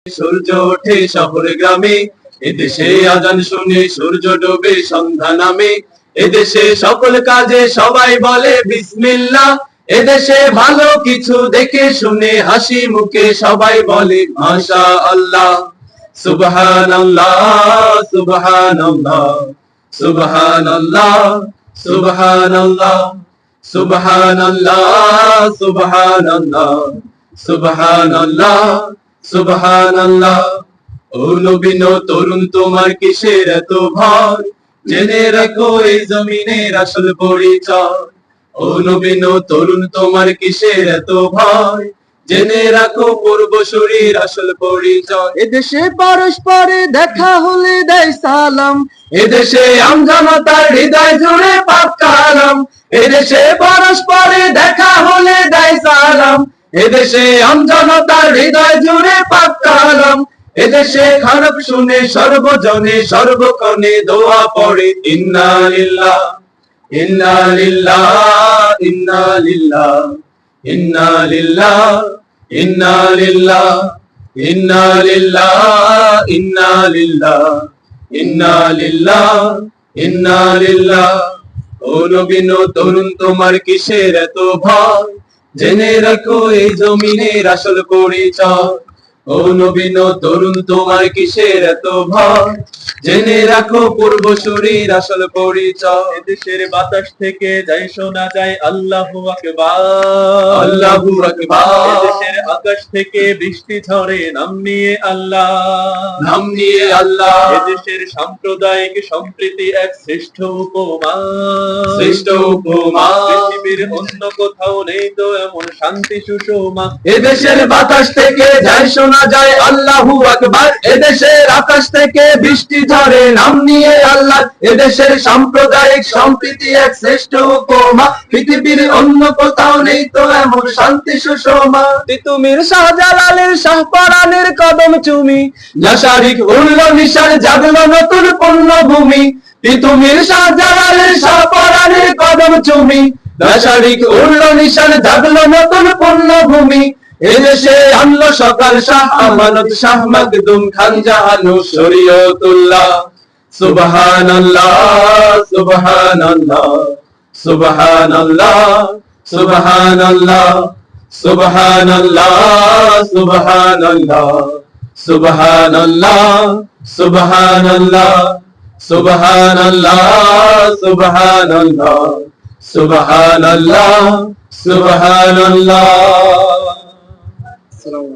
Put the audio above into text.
সূর্য ওঠে শহর গ্রামে, এদেশে আজান শুনে সূর্য ডোবে সন্ধ্যা নামে। এদেশে সকল কাজে সবাই বলে বিসমিল্লাহ, এদেশে ভালো কিছু দেখে শুনে হাসি মুখে সবাই বলে মাশাআল্লাহ। সুবহানাল্লাহ সুবহানাল্লাহ সুবহানাল্লাহ সুবহানাল্লাহ সুবহানাল্লাহ সুবহানাল্লাহ সুবহানাল্লাহ সুবহানাল্লাহ। ও নবীন তরুণ তোমার কিসের এত ভয়, জেনে রাখো এই জমিনের আসল পরিচয়। ও নবীন তরুণ তোমার কিসের এত ভয়, জেনে রাখো পূর্বসূরীর আসল পরিচয়। এদেশে পরস্পরে দেখা হলে দেয় সালাম, এদেশে আমজনতার হৃদয় জুড়ে পাক কালাম। এদেশে পরস্পরে দেখা হলে দেয় সালাম, এদেশে আমজনতার হৃদয় জুড়ে পাক কালাম। এদেশে খারাপ শুনে সর্বজনে সর্বক্ষণে দোয়া পড়ে ইন্না লিল্লাহ ইন্না লিল্লাহ ইন্না লিল্লাহ ইন্না লিল্লাহ ইন্না লিল্লাহ ইন্না লিল্লাহ ইন্না লিল্লাহ ইন্না লিল্লাহ ইন্না লিল্লাহ। ও নবীন তরুণ তোমার কিসের এত ভয়, জেনে রাখো এই জমিনের আসল পরিচয়। ও নবীন তরুণ তোমার কিসের এত ভয়, জেনে রাখো পূর্বসূরীর আসল পরিচয়। এদেশের বাতাস থেকে যাই শোনা যায় আল্লাহু আকবার আল্লাহু আকবার। এদেশের আকাশ থেকে বৃষ্টি ঝরে নাম নিয়ে আল্লাহ নাম নিয়ে আল্লাহ। এদেশের সাম্প্রদায়িক সম্প্রীতি এক শ্রেষ্ঠ উপমা, শ্রেষ্ঠ উপমা। পৃথিবীর অন্য কোথাও নেই তো এমন শান্তি সুষমা। এদেশের বাতাস থেকে যাই শোনা যায় আল্লাহু আকবার, এদেশের আকাশ থেকে বৃষ্টি ঝরে নাম নিয়ে আল্লাহ। এদেশের সাম্প্রদায়িক সম্প্রীতি এক শ্রেষ্ঠ উপমা, পৃথিবীর অন্য কোথাও নেই তো এমন শান্তি সুষমা। তিতুমির শাহজালালের শাহপরানের কদম চুমি, যশারিক উড়ল নিশান জাগলো নতুন পূর্ণভূমি। তিতুমির শাহজালালের শাহপরানের কদম চুমি, যশারিক উড়ল নিশান জাগলো নতুন পূর্ণভূমি। এদেশে আনলো সকাল শাহ আমানত শাহ মাকদুম খান জাহানু শরীয়তুল্লাহ। সুবহানাল্লাহ সুবহানাল্লাহ সুবহানাল্লাহ সুবহানাল্লাহ সুবহানাল্লাহ সুবহানাল্লাহ সুবহানাল্লাহ সুবহানাল্লাহ সুবহানাল্লাহ সুবহানাল্লাহ সুবহানাল্লাহ সুবহানাল্লাহ।